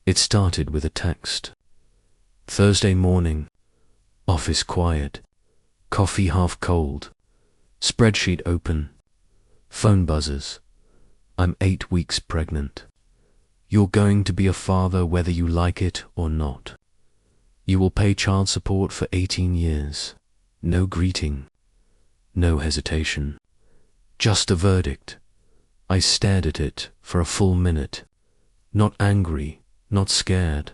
It started with a text. Thursday morning, office quiet, coffee half cold, spreadsheet open, phone buzzes. I'm 8 weeks pregnant. You're going to be a father whether you like it or not. You will pay child support for 18 years. No greeting, no hesitation, just a verdict. I stared at it for a full minute, not angry, not scared,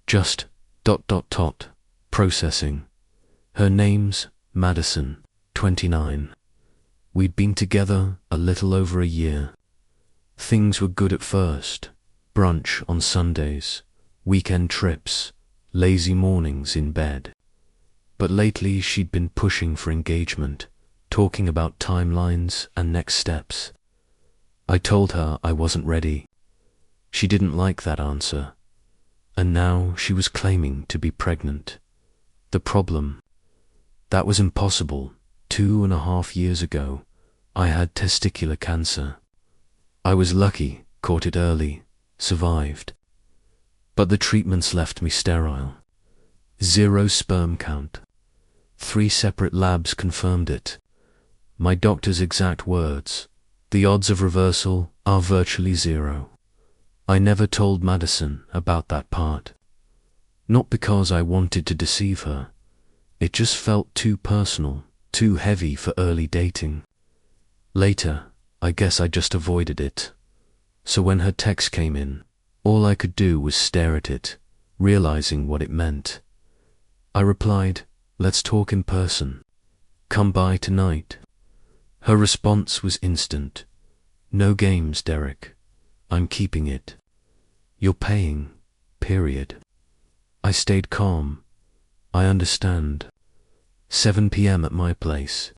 just ... processing. Her name's Madison, 29. We'd been together a little over a year. Things were good at first. Brunch on Sundays, weekend trips, lazy mornings in bed. But lately she'd been pushing for engagement, talking about timelines and next steps. I told her I wasn't ready. She didn't like that answer. And now she was claiming to be pregnant. The problem? That was impossible. 2.5 years ago, I had testicular cancer. I was lucky, caught it early, survived. But the treatments left me sterile. 0 sperm count. 3 separate labs confirmed it. My doctor's exact words: the odds of reversal are virtually 0. I never told Madison about that part. Not because I wanted to deceive her. It just felt too personal, too heavy for early dating. Later, I guess I just avoided it. So when her text came in, all I could do was stare at it, realizing what it meant. I replied, "Let's talk in person. Come by tonight." Her response was instant. "No games, Derek. I'm keeping it. You're paying, period." I stayed calm. "I understand. 7 p.m. at my place.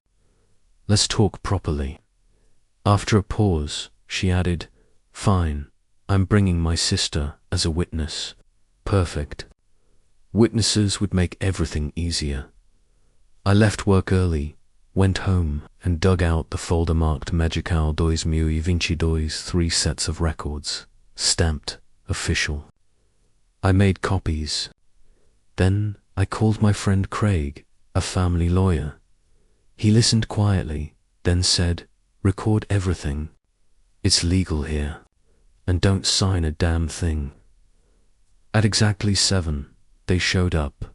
Let's talk properly." After a pause, she added, "Fine, I'm bringing my sister as a witness." Perfect. Witnesses would make everything easier. I left work early, went home, and dug out the folder marked Medical 2022, 3 sets of records, stamped, official. I made copies. Then I called my friend Craig, a family lawyer. He listened quietly, then said, "Record everything. It's legal here. And don't sign a damn thing." At exactly 7, they showed up.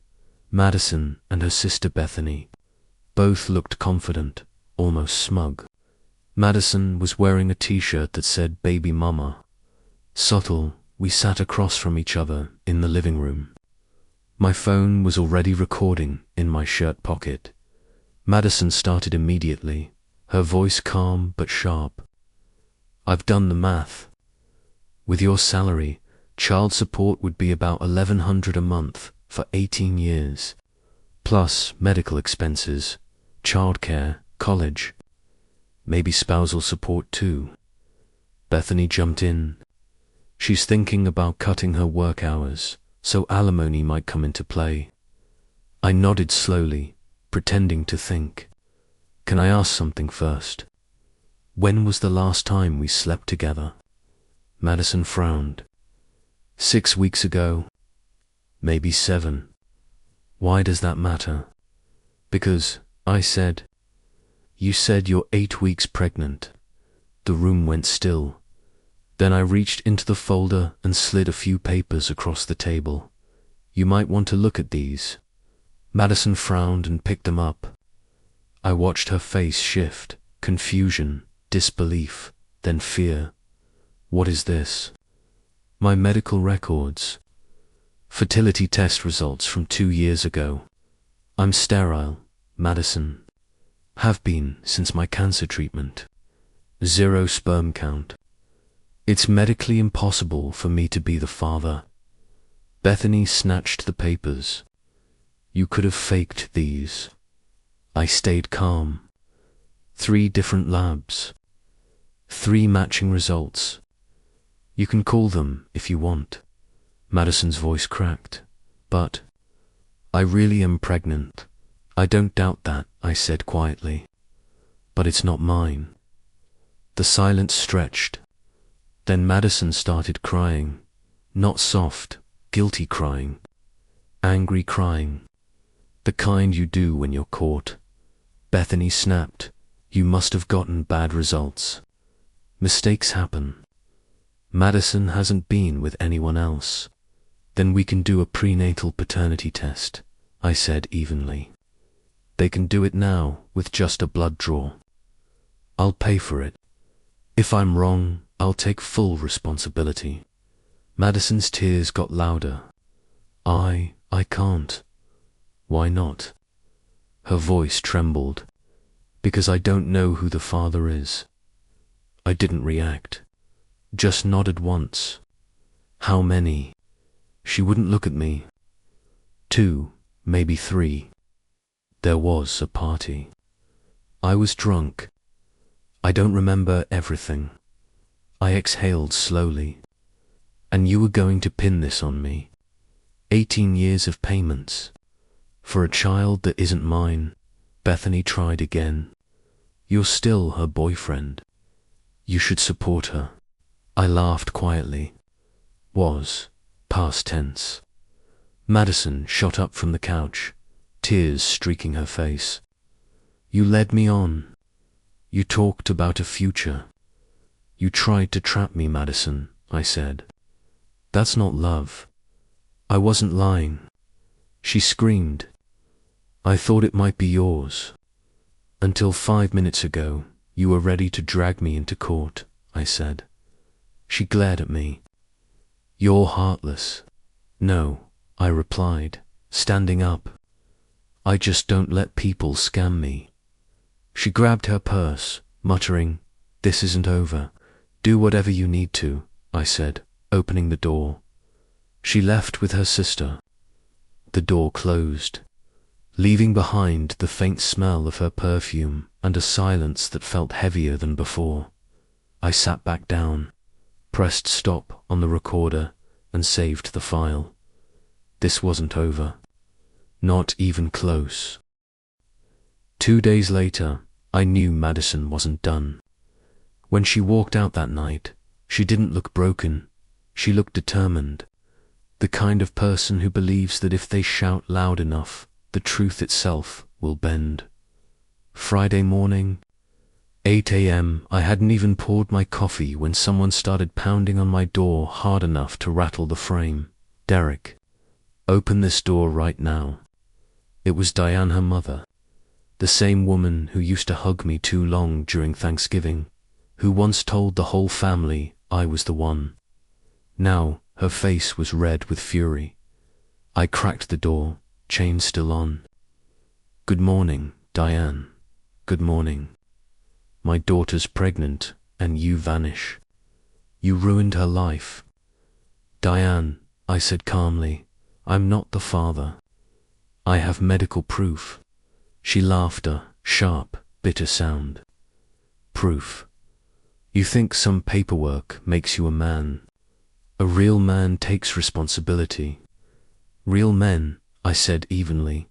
Madison and her sister Bethany. Both looked confident, almost smug. Madison was wearing a t-shirt that said "Baby Mama." Subtle, we sat across from each other in the living room. My phone was already recording in my shirt pocket. Madison started immediately, her voice calm but sharp. "I've done the math. With your salary, child support would be about $1,100 a month for 18 years, plus medical expenses, childcare, college, maybe spousal support too." Bethany jumped in. "She's thinking about cutting her work hours, so alimony might come into play." I nodded slowly, pretending to think. "Can I ask something first? When was the last time we slept together?" Madison frowned. 6 weeks ago. Maybe 7. "Why does that matter?" "Because," I said. "You said you're 8 weeks pregnant." The room went still. Then I reached into the folder and slid a few papers across the table. "You might want to look at these." Madison frowned and picked them up. I watched her face shift, confusion, disbelief, then fear. "What is this?" "My medical records. Fertility test results from 2 years ago. I'm sterile, Madison. Have been since my cancer treatment. 0 sperm count. It's medically impossible for me to be the father." Bethany snatched the papers. "You could have faked these." I stayed calm. 3 different labs. 3 matching results. "You can call them if you want." Madison's voice cracked. "But I really am pregnant." "I don't doubt that," I said quietly. "But it's not mine." The silence stretched. Then Madison started crying. Not soft, guilty crying. Angry crying. The kind you do when you're caught. Bethany snapped. You must have gotten bad results. Mistakes happen. Madison hasn't been with anyone else. Then we can do a prenatal paternity test, I said evenly. They can do it now with just a blood draw. I'll pay for it. If I'm wrong, I'll take full responsibility. Madison's tears got louder. I can't. Why not? Her voice trembled. Because I don't know who the father is. I didn't react. Just nodded once. How many? She wouldn't look at me. 2, maybe 3. There was a party. I was drunk. I don't remember everything. I exhaled slowly. And you were going to pin this on me. 18 years of payments. For a child that isn't mine. Bethany tried again. You're still her boyfriend. You should support her. I laughed quietly. Was. Past tense. Madison shot up from the couch, tears streaking her face. You led me on. You talked about a future. You tried to trap me, Madison, I said. That's not love. I wasn't lying. She screamed. I thought it might be yours. Until 5 minutes ago, you were ready to drag me into court, I said. She glared at me. You're heartless. No, I replied, standing up. I just don't let people scam me. She grabbed her purse, muttering, This isn't over. Do whatever you need to, I said, opening the door. She left with her sister. The door closed, leaving behind the faint smell of her perfume and a silence that felt heavier than before. I sat back down, pressed stop on the recorder, and saved the file. This wasn't over. Not even close. 2 days later, I knew Madison wasn't done. When she walked out that night, she didn't look broken. She looked determined. The kind of person who believes that if they shout loud enough, the truth itself will bend. Friday morning, 8 a.m., I hadn't even poured my coffee when someone started pounding on my door hard enough to rattle the frame. Derek, open this door right now. It was Diane, her mother, the same woman who used to hug me too long during Thanksgiving, who once told the whole family I was the one. Now, her face was red with fury. I cracked the door, chain still on. Good morning, Diane. Good morning. My daughter's pregnant, and you vanish. You ruined her life. Diane, I said calmly, I'm not the father. I have medical proof. She laughed a sharp, bitter sound. Proof. You think some paperwork makes you a man. A real man takes responsibility. Real men, I said evenly,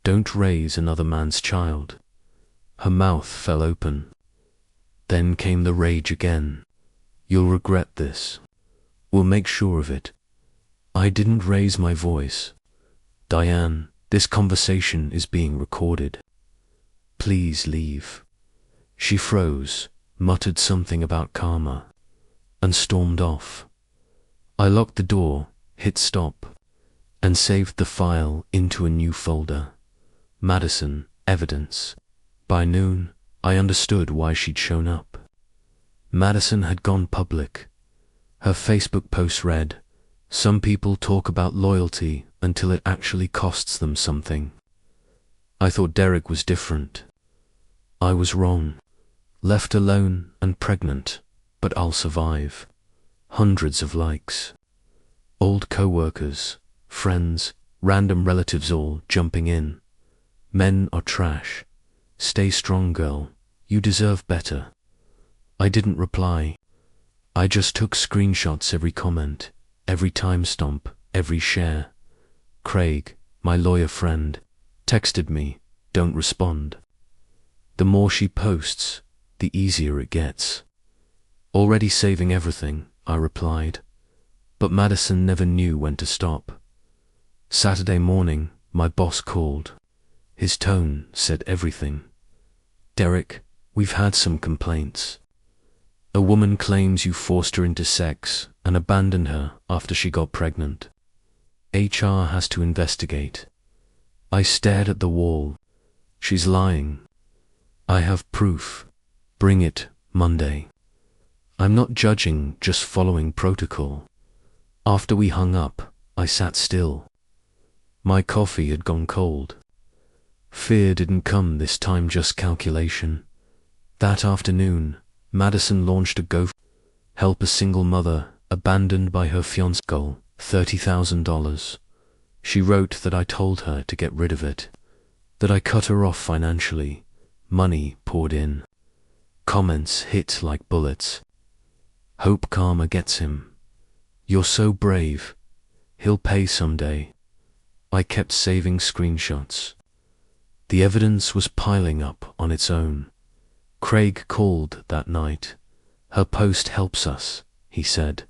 don't raise another man's child. Her mouth fell open. Then came the rage again. You'll regret this. We'll make sure of it. I didn't raise my voice. Diane, this conversation is being recorded. Please leave. She froze, muttered something about karma, and stormed off. I locked the door, hit stop, and saved the file into a new folder. Madison, evidence. By noon, I understood why she'd shown up. Madison had gone public. Her Facebook post read, Some people talk about loyalty until it actually costs them something. I thought Derek was different. I was wrong. Left alone and pregnant, but I'll survive. Hundreds of likes. Old co-workers, friends, random relatives all jumping in. Men are trash. Stay strong, girl. You deserve better. I didn't reply. I just took screenshots every comment, every timestamp, every share. Craig, my lawyer friend, texted me, don't respond. The more she posts, the easier it gets. Already saving everything, I replied. But Madison never knew when to stop. Saturday morning, my boss called. His tone said everything. "Derek, we've had some complaints. A woman claims you forced her into sex and abandoned her after she got pregnant. HR has to investigate." I stared at the wall. "She's lying. I have proof. Bring it Monday." "I'm not judging, just following protocol." After we hung up, I sat still. My coffee had gone cold. Fear didn't come this time, just calculation. That afternoon, Madison launched a GoFundMe. Help a single mother abandoned by her fiancé. Goal, $30,000. She wrote that I told her to get rid of it, that I cut her off financially. Money poured in. Comments hit like bullets. "Hope karma gets him. You're so brave. He'll pay someday." I kept saving screenshots. The evidence was piling up on its own. Craig called that night. "Her post helps us," he said.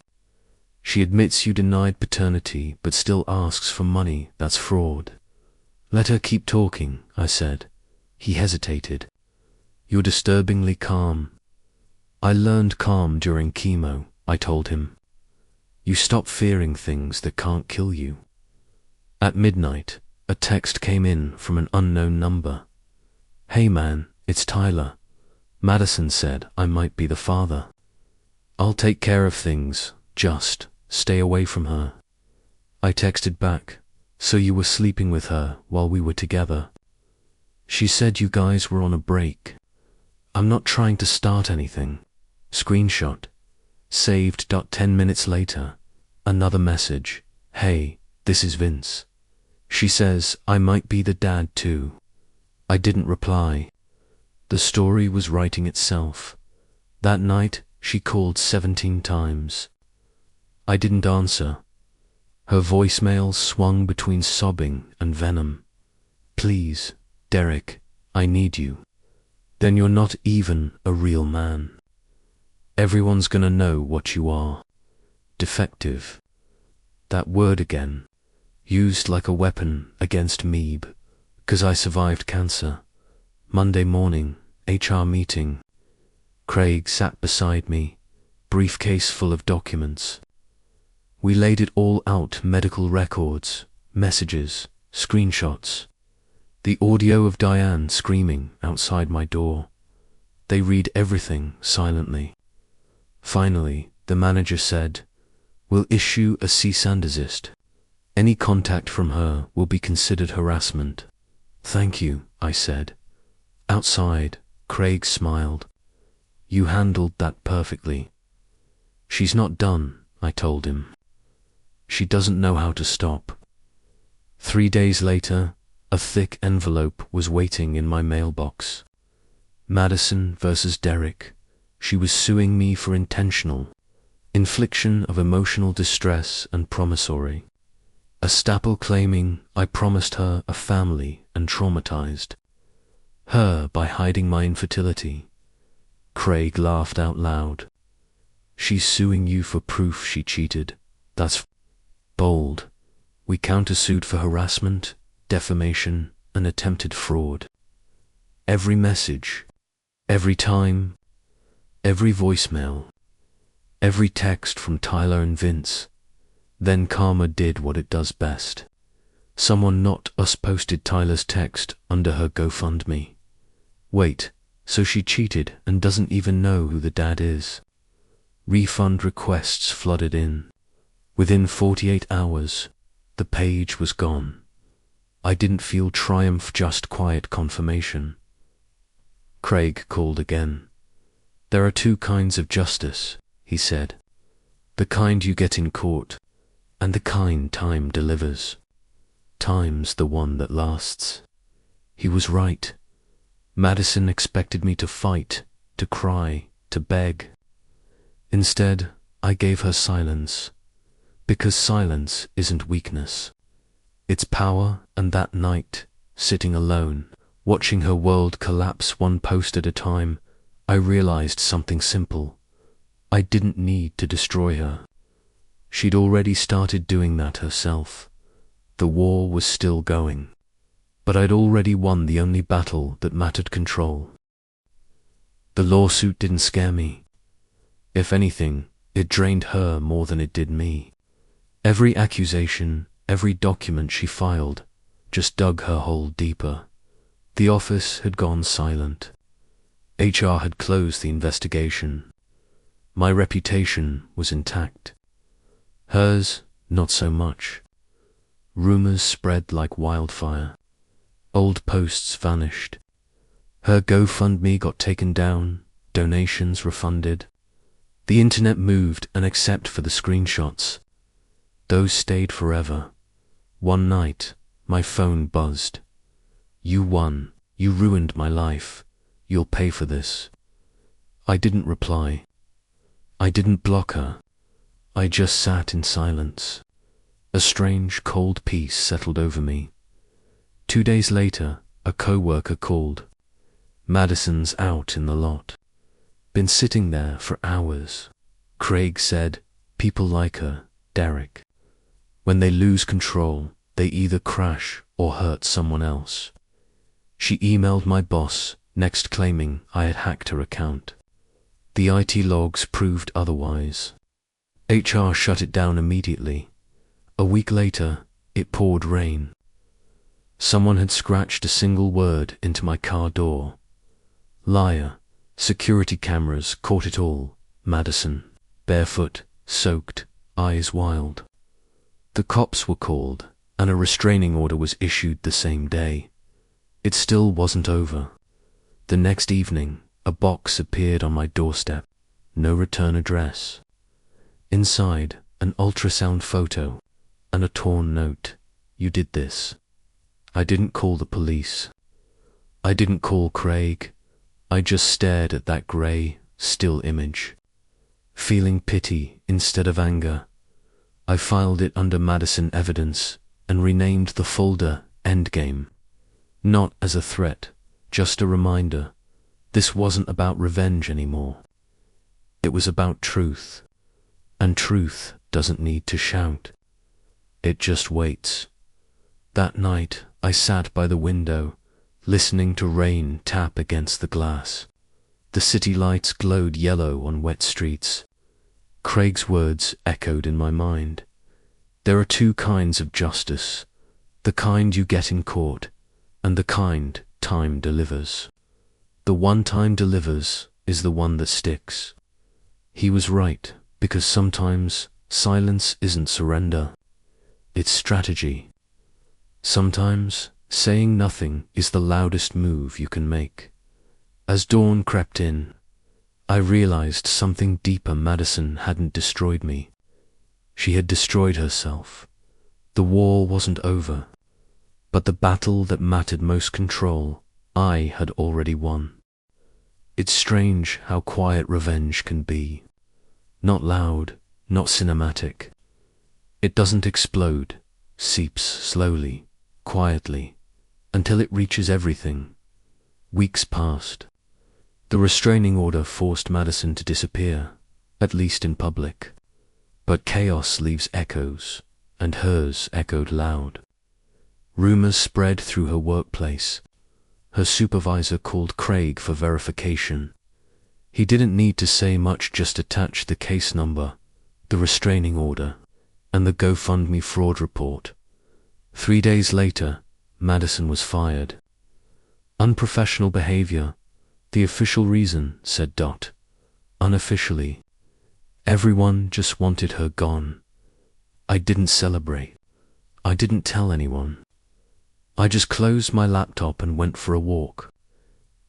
"She admits you denied paternity but still asks for money. That's fraud." "Let her keep talking," I said. He hesitated. "You're disturbingly calm." "I learned calm during chemo," I told him. "You stop fearing things that can't kill you." At midnight, a text came in from an unknown number. "Hey man, it's Tyler. Madison said I might be the father. I'll take care of things, just stay away from her." I texted back, "So you were sleeping with her while we were together?" She said you guys were on a break. "I'm not trying to start anything." Screenshot. Saved. 10 minutes later, another message. "Hey, this is Vince. She says I might be the dad too." I didn't reply. The story was writing itself. That night, she called 17 times. I didn't answer. Her voicemail swung between sobbing and venom. "Please, Derek, I need you." "Then you're not even a real man. Everyone's gonna know what you are. Defective." That word again, used like a weapon against me, 'cause I survived cancer. Monday morning, HR meeting. Craig sat beside me, briefcase full of documents. We laid it all out: medical records, messages, screenshots. The audio of Diane screaming outside my door. They read everything silently. Finally, the manager said, "We'll issue a cease and desist. Any contact from her will be considered harassment." "Thank you," I said. Outside, Craig smiled. "You handled that perfectly." "She's not done," I told him. "She doesn't know how to stop." 3 days later, a thick envelope was waiting in my mailbox. Madison versus Derek. She was suing me for intentional infliction of emotional distress and promissory. A staple claiming I promised her a family and traumatized her by hiding my infertility. Craig laughed out loud. "She's suing you for proof she cheated. That's bold." We countersued for harassment, defamation, and attempted fraud. Every message, every time, every voicemail, every text from Tyler and Vince. Then karma did what it does best. Someone not us posted Tyler's text under her GoFundMe. Wait, so she cheated and doesn't even know who the dad is. Refund requests flooded in. Within 48 hours, the page was gone. I didn't feel triumph, just quiet confirmation. Craig called again. "There are 2 kinds of justice," he said. "The kind you get in court, and the kind time delivers. Time's the one that lasts." He was right. Madison expected me to fight, to cry, to beg. Instead, I gave her silence, because silence isn't weakness. It's power. And that night, sitting alone, watching her world collapse one post at a time, I realized something simple. I didn't need to destroy her. She'd already started doing that herself. The war was still going. But I'd already won the only battle that mattered: control. The lawsuit didn't scare me. If anything, it drained her more than it did me. Every accusation, every document she filed, just dug her hole deeper. The office had gone silent. HR had closed the investigation. My reputation was intact. Hers, not so much. Rumors spread like wildfire. Old posts vanished. Her GoFundMe got taken down, donations refunded. The internet moved, and except for the screenshots, those stayed forever. One night, my phone buzzed. "You won. You ruined my life. You'll pay for this." I didn't reply. I didn't block her. I just sat in silence. A strange, cold peace settled over me. 2 days later, a co-worker called. "Madison's out in the lot. Been sitting there for hours." Craig said, "People like her, Derek. When they lose control, they either crash or hurt someone else." She emailed my boss, next claiming I had hacked her account. The IT logs proved otherwise. HR shut it down immediately. A week later, it poured rain. Someone had scratched a single word into my car door. Liar. Security cameras caught it all. Madison. Barefoot, soaked, eyes wild. The cops were called, and a restraining order was issued the same day. It still wasn't over. The next evening, a box appeared on my doorstep. No return address. Inside, an ultrasound photo and a torn note. "You did this." I didn't call the police. I didn't call Craig. I just stared at that grey, still image. Feeling pity instead of anger, I filed it under Madison evidence and renamed the folder Endgame. Not as a threat, just a reminder. This wasn't about revenge anymore. It was about truth. And truth doesn't need to shout. It just waits. That night, I sat by the window, listening to rain tap against the glass. The city lights glowed yellow on wet streets. Craig's words echoed in my mind. There are two kinds of justice: the kind you get in court, and the kind time delivers. The one time delivers is the one that sticks. He was right, because sometimes silence isn't surrender. It's strategy. Sometimes saying nothing is the loudest move you can make. As dawn crept in, I realized something deeper. Madison hadn't destroyed me. She had destroyed herself. The war wasn't over, but the battle that mattered most, control, I had already won. It's strange how quiet revenge can be. Not loud, not cinematic. It doesn't explode, seeps slowly, quietly, until it reaches everything. Weeks passed. The restraining order forced Madison to disappear, at least in public. But chaos leaves echoes, and hers echoed loud. Rumors spread through her workplace. Her supervisor called Craig for verification. He didn't need to say much, just attach the case number, the restraining order, and the GoFundMe fraud report. 3 days later, Madison was fired. Unprofessional behavior. The official reason, said Dot. Unofficially, everyone just wanted her gone. I didn't celebrate. I didn't tell anyone. I just closed my laptop and went for a walk.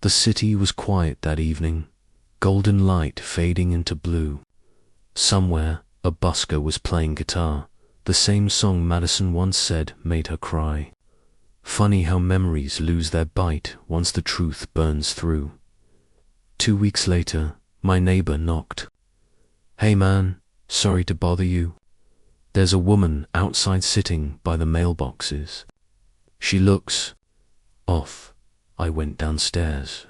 The city was quiet that evening, golden light fading into blue. Somewhere, a busker was playing guitar, the same song Madison once said made her cry. Funny how memories lose their bite once the truth burns through. 2 weeks later, my neighbor knocked. "Hey man, sorry to bother you. There's a woman outside sitting by the mailboxes. She looks off." I went downstairs.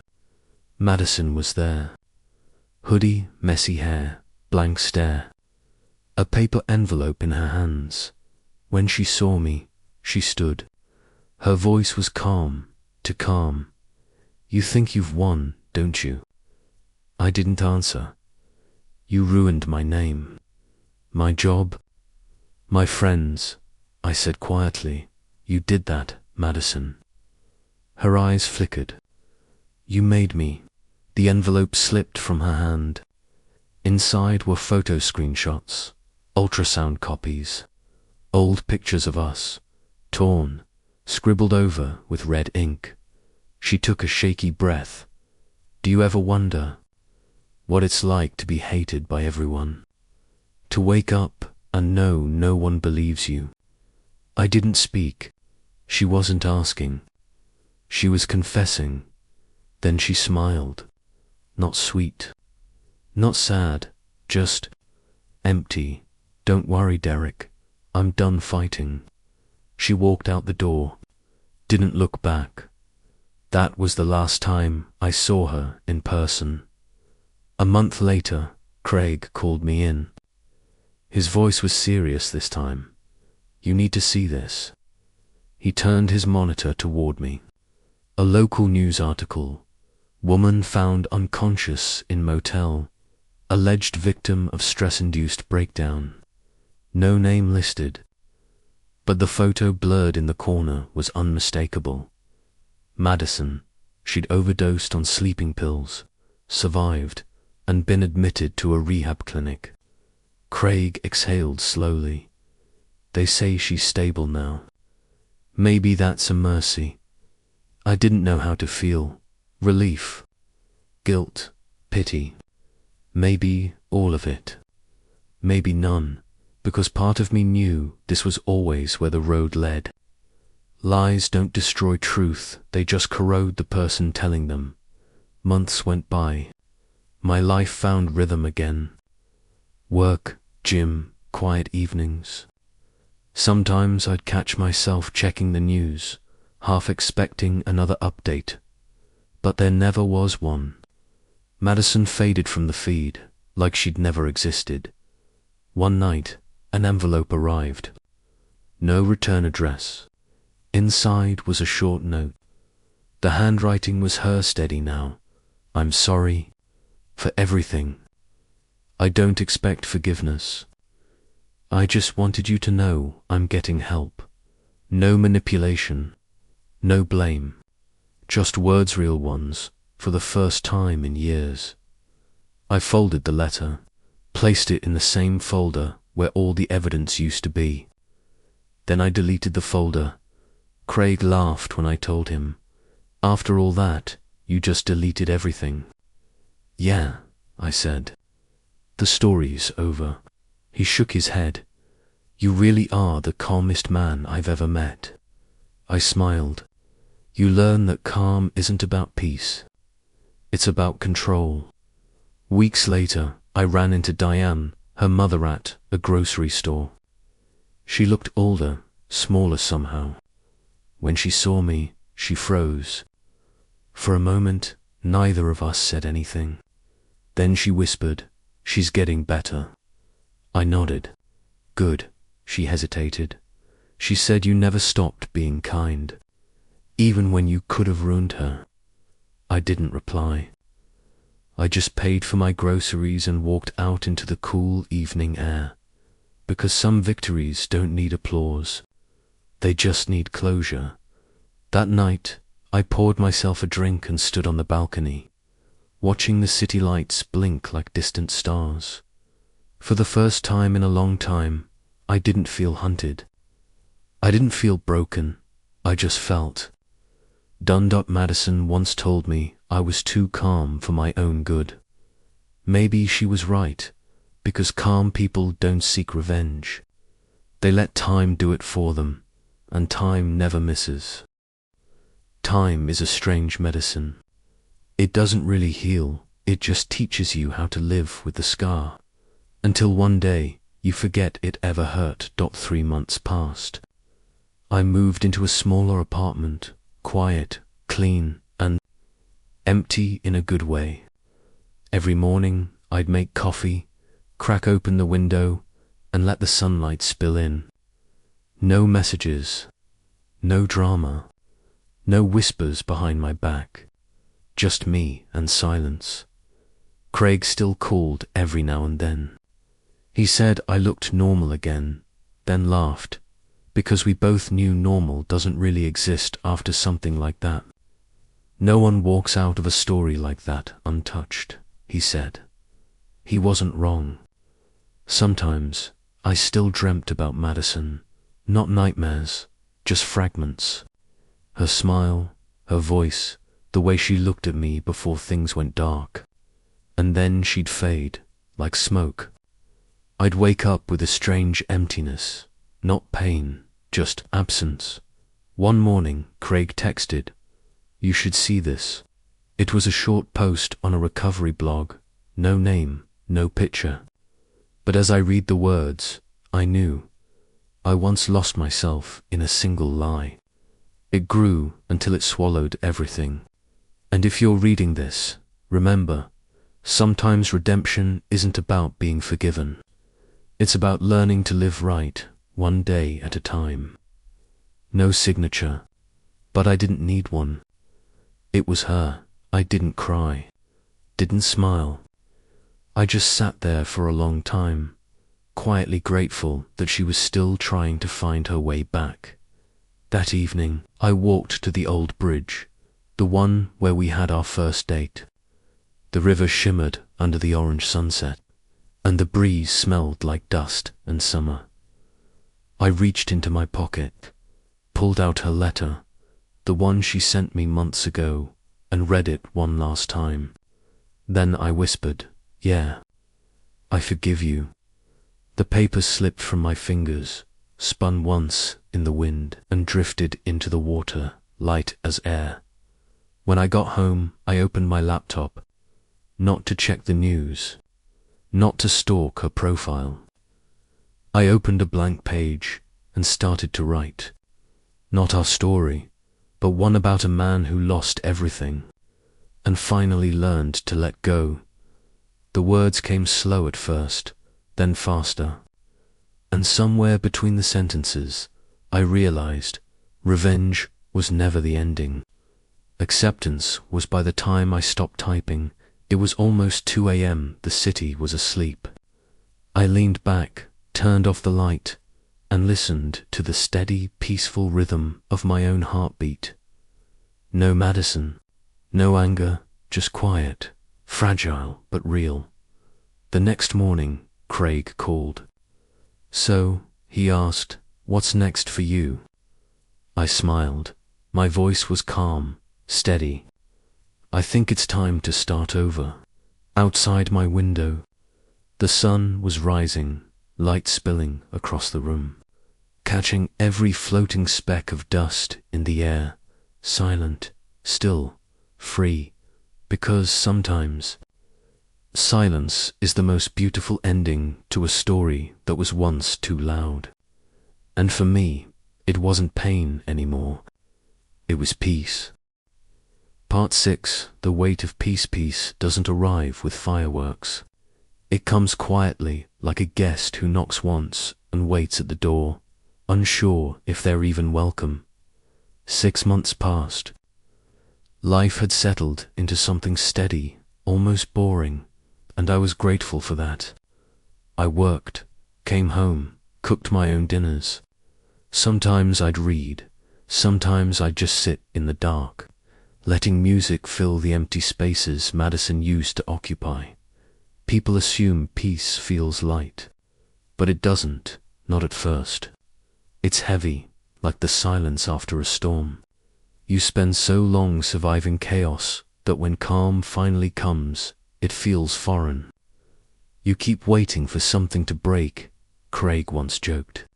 Madison was there. Hoodie, messy hair, blank stare. a paper envelope in her hands. When she saw me, she stood. Her voice was calm, too calm. "You think you've won, don't you?" I didn't answer. "You ruined my name, my job, my friends," I said quietly. "You did that, Madison." Her eyes flickered. "You made me." The envelope slipped from her hand. Inside were photo screenshots, ultrasound copies, old pictures of us, torn, scribbled over with red ink. She took a shaky breath. "Do you ever wonder what it's like to be hated by everyone? To wake up and know no one believes you?" I didn't speak. She wasn't asking. She was confessing. Then she smiled. Not sweet, not sad, just empty. "Don't worry, Derek. I'm done fighting." She walked out the door, didn't look back. That was the last time I saw her in person. A month later, Craig called me in. His voice was serious this time. "You need to see this." He turned his monitor toward me. A local news article. Woman found unconscious in motel. Alleged victim of stress-induced breakdown. No name listed. But the photo blurred in the corner was unmistakable. Madison. She'd overdosed on sleeping pills, survived, and been admitted to a rehab clinic. Craig exhaled slowly. "They say she's stable now. Maybe that's a mercy." I didn't know how to feel. Relief, guilt, pity. Maybe all of it. Maybe none, because part of me knew this was always where the road led. Lies don't destroy truth, they just corrode the person telling them. Months went by. My life found rhythm again. Work, gym, quiet evenings. Sometimes I'd catch myself checking the news, half expecting another update. But there never was one. Madison faded from the feed, like she'd never existed. One night, an envelope arrived. No return address. Inside was a short note. The handwriting was her steady now. "I'm sorry for everything. I don't expect forgiveness. I just wanted you to know I'm getting help. No manipulation, no blame. Just words, real ones, for the first time in years." I folded the letter, placed it in the same folder where all the evidence used to be. Then I deleted the folder. Craig laughed when I told him, "After all that, you just deleted everything." "Yeah," I said. "The story's over." He shook his head. "You really are the calmest man I've ever met." I smiled. "You learn that calm isn't about peace. It's about control." Weeks later, I ran into Diane, her mother, at a grocery store. She looked older, smaller somehow. When she saw me, she froze. For a moment, neither of us said anything. Then she whispered, "She's getting better." I nodded. "Good." She hesitated. "She said you never stopped being kind, even when you could have ruined her." I didn't reply. I just paid for my groceries and walked out into the cool evening air. Because some victories don't need applause. They just need closure. That night, I poured myself a drink and stood on the balcony, watching the city lights blink like distant stars. For the first time in a long time, I didn't feel hunted. I didn't feel broken. I just felt. Dundop Madison once told me I was too calm for my own good. Maybe she was right, because calm people don't seek revenge. They let time do it for them, and time never misses. Time is a strange medicine. It doesn't really heal, it just teaches you how to live with the scar. Until one day, you forget it ever hurt. 3 months passed. I moved into a smaller apartment, quiet, clean, and empty in a good way. Every morning, I'd make coffee, crack open the window, and let the sunlight spill in. No messages, no drama, no whispers behind my back, just me and silence. Craig still called every now and then. He said I looked normal again, then laughed, because we both knew normal doesn't really exist after something like that. No one walks out of a story like that untouched, he said. He wasn't wrong. Sometimes I still dreamt about Madison, not nightmares, just fragments. Her smile, her voice, the way she looked at me before things went dark. And then she'd fade, like smoke. I'd wake up with a strange emptiness, not pain, just absence. One morning, Craig texted, "You should see this." It was a short post on a recovery blog, no name, no picture. But as I read the words, I knew. I once lost myself in a single lie. It grew until it swallowed everything. And if you're reading this, remember, sometimes redemption isn't about being forgiven. It's about learning to live right, one day at a time. No signature, but I didn't need one. It was her. I didn't cry, didn't smile. I just sat there for a long time, quietly grateful that she was still trying to find her way back. That evening, I walked to the old bridge, the one where we had our first date. The river shimmered under the orange sunset, and the breeze smelled like dust and summer. I reached into my pocket, pulled out her letter, the one she sent me months ago, and read it one last time. Then I whispered, "Yeah, I forgive you." The paper slipped from my fingers, spun once in the wind, and drifted into the water, light as air. When I got home, I opened my laptop, not to check the news, not to stalk her profile. I opened a blank page and started to write. Not our story, but one about a man who lost everything, and finally learned to let go. The words came slow at first, then faster. And somewhere between the sentences, I realized revenge was never the ending. Acceptance was by the time I stopped typing. It was almost 2 a.m. The city was asleep. I leaned back, turned off the light, and listened to the steady, peaceful rhythm of my own heartbeat. No Madison, no anger, just quiet, fragile but real. The next morning, Craig called. "So," he asked, "what's next for you?" I smiled. My voice was calm, steady. "I think it's time to start over." Outside my window, the sun was rising, light spilling across the room, catching every floating speck of dust in the air, silent, still, free, because sometimes silence is the most beautiful ending to a story that was once too loud. And for me, it wasn't pain anymore. It was peace. Part 6, The Weight of Peace. Peace doesn't arrive with fireworks. It comes quietly, like a guest who knocks once and waits at the door, unsure if they're even welcome. 6 months passed. Life had settled into something steady, almost boring, and I was grateful for that. I worked, came home, cooked my own dinners. Sometimes I'd read, sometimes I'd just sit in the dark, letting music fill the empty spaces Madison used to occupy. People assume peace feels light, but it doesn't, not at first. It's heavy, like the silence after a storm. You spend so long surviving chaos that when calm finally comes, it feels foreign. You keep waiting for something to break, Craig once joked.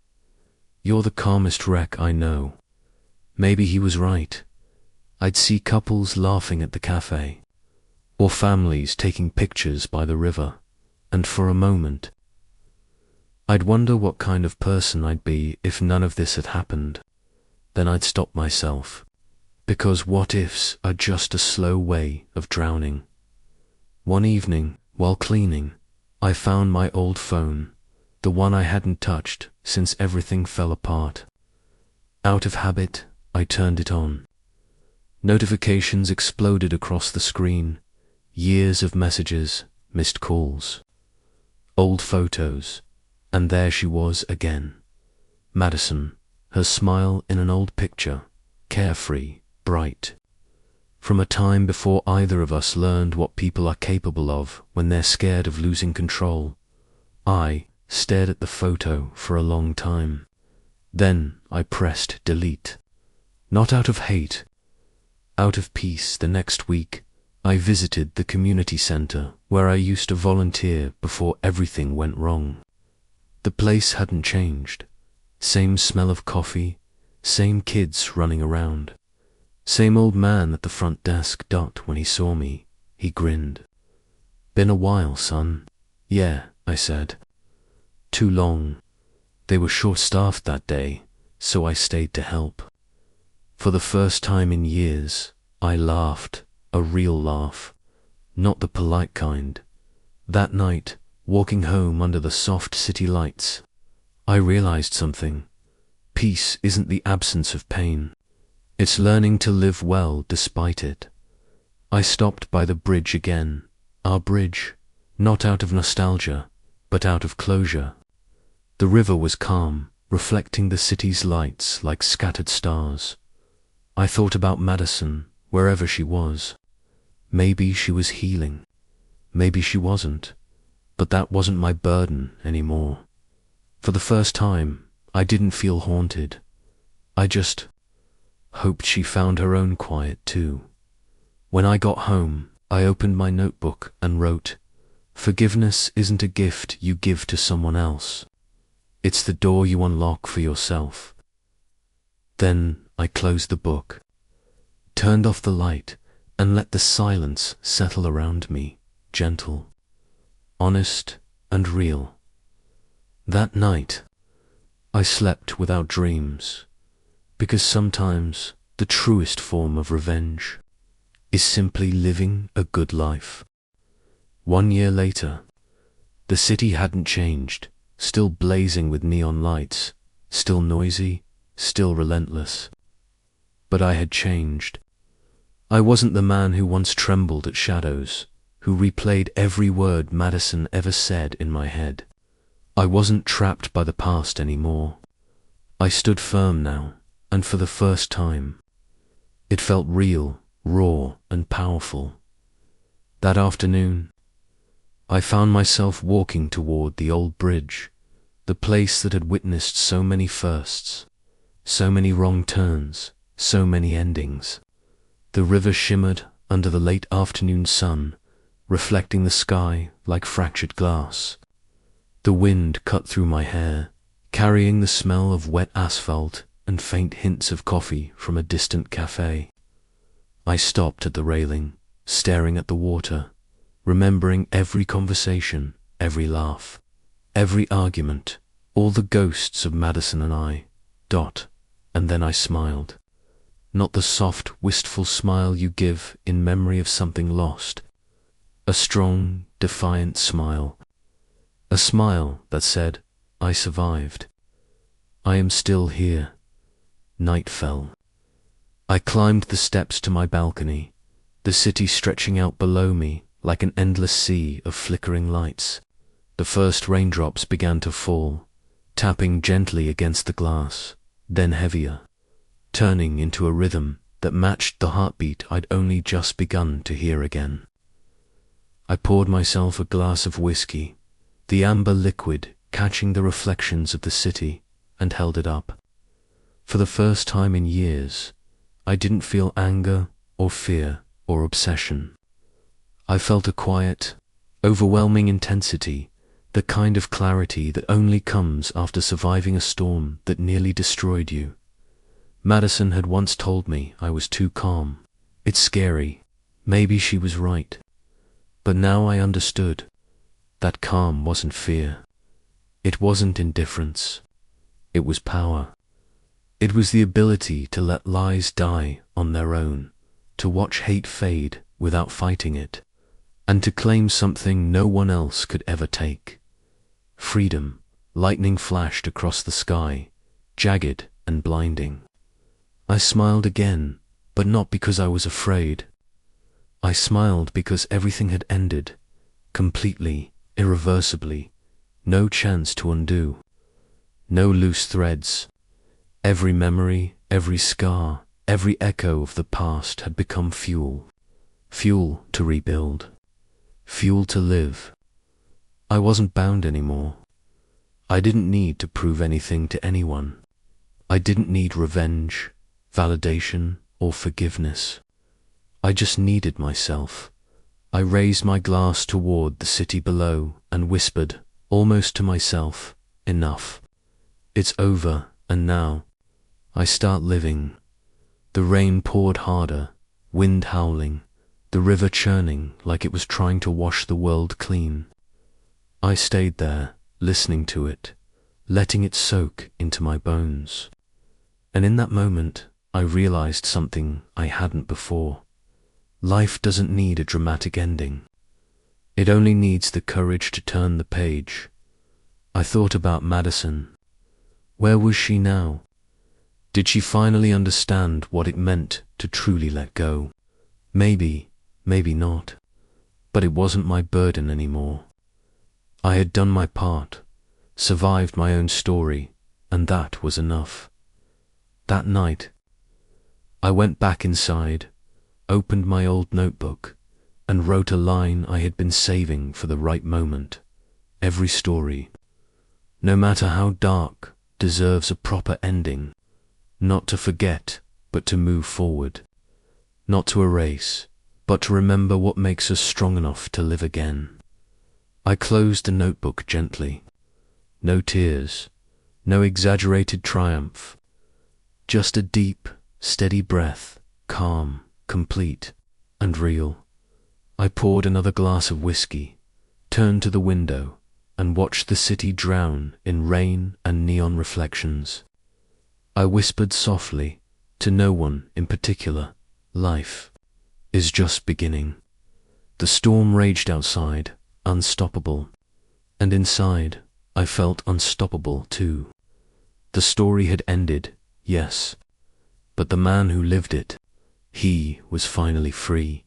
"You're the calmest wreck I know." Maybe he was right. I'd see couples laughing at the cafe, or families taking pictures by the river, and for a moment, I'd wonder what kind of person I'd be if none of this had happened. Then I'd stop myself, because what-ifs are just a slow way of drowning. One evening, while cleaning, I found my old phone, the one I hadn't touched since everything fell apart. Out of habit, I turned it on. Notifications exploded across the screen. Years of messages, missed calls, old photos, and there she was again. Madison, her smile in an old picture, carefree, bright. From a time before either of us learned what people are capable of when they're scared of losing control. I stared at the photo for a long time. Then I pressed delete. Not out of hate, out of peace. The next week, I visited the community center where I used to volunteer before everything went wrong. The place hadn't changed. Same smell of coffee, same kids running around. Same old man at the front desk. When he saw me, he grinned. "Been a while, son." "Yeah," I said. "Too long." They were short-staffed that day, so I stayed to help. For the first time in years, I laughed, a real laugh, not the polite kind. That night, walking home under the soft city lights, I realized something. Peace isn't the absence of pain. It's learning to live well despite it. I stopped by the bridge again, our bridge, not out of nostalgia, but out of closure. The river was calm, reflecting the city's lights like scattered stars. I thought about Madison, wherever she was. Maybe she was healing. Maybe she wasn't. But that wasn't my burden anymore. For the first time, I didn't feel haunted. I just hoped she found her own quiet too. When I got home, I opened my notebook and wrote, "Forgiveness isn't a gift you give to someone else. It's the door you unlock for yourself." Then I closed the book, turned off the light, and let the silence settle around me, gentle, honest, and real. That night, I slept without dreams, because sometimes the truest form of revenge is simply living a good life. 1 year later, the city hadn't changed, still blazing with neon lights, still noisy, still relentless. But I had changed. I wasn't the man who once trembled at shadows, who replayed every word Madison ever said in my head. I wasn't trapped by the past anymore. I stood firm now, and for the first time, it felt real, raw, and powerful. That afternoon, I found myself walking toward the old bridge, the place that had witnessed so many firsts, so many wrong turns, so many endings. The river shimmered under the late afternoon sun, reflecting the sky like fractured glass. The wind cut through my hair, carrying the smell of wet asphalt and faint hints of coffee from a distant cafe. I stopped at the railing, staring at the water, remembering every conversation, every laugh, every argument, all the ghosts of Madison and I. And then I smiled. Not the soft, wistful smile you give in memory of something lost. A strong, defiant smile. A smile that said, "I survived. I am still here." Night fell. I climbed the steps to my balcony, the city stretching out below me like an endless sea of flickering lights. The first raindrops began to fall, tapping gently against the glass, then heavier, turning into a rhythm that matched the heartbeat I'd only just begun to hear again. I poured myself a glass of whiskey, the amber liquid catching the reflections of the city, and held it up. For the first time in years, I didn't feel anger or fear or obsession. I felt a quiet, overwhelming intensity, the kind of clarity that only comes after surviving a storm that nearly destroyed you. Madison had once told me I was too calm. It's scary. Maybe she was right. But now I understood. That calm wasn't fear. It wasn't indifference. It was power. It was the ability to let lies die on their own, to watch hate fade without fighting it, and to claim something no one else could ever take. Freedom, Lightning flashed across the sky, jagged and blinding. I smiled again, but not because I was afraid. I smiled because everything had ended, completely, irreversibly, no chance to undo. No loose threads. Every memory, every scar, every echo of the past had become fuel. Fuel to rebuild. Fuel to live. I wasn't bound anymore. I didn't need to prove anything to anyone. I didn't need revenge, validation, or forgiveness. I just needed myself. I raised my glass toward the city below and whispered, almost to myself, enough. It's over, and now I start living. The rain poured harder, wind howling, the river churning like it was trying to wash the world clean. I stayed there, listening to it, letting it soak into my bones. And in that moment, I realized something I hadn't before. Life doesn't need a dramatic ending. It only needs the courage to turn the page. I thought about Madison. Where was she now? Did she finally understand what it meant to truly let go? Maybe, maybe not. But it wasn't my burden anymore. I had done my part, survived my own story, and that was enough. That night, I went back inside, opened my old notebook, and wrote a line I had been saving for the right moment. Every story, no matter how dark, deserves a proper ending. Not to forget, but to move forward. Not to erase, but to remember what makes us strong enough to live again. I closed the notebook gently. No tears, no exaggerated triumph. Just a deep, steady breath, calm, complete, and real. I poured another glass of whiskey, turned to the window, and watched the city drown in rain and neon reflections. I whispered softly, to no one in particular, life is just beginning. The storm raged outside, unstoppable, and inside I felt unstoppable too. The story had ended, yes, but the man who lived it, he was finally free.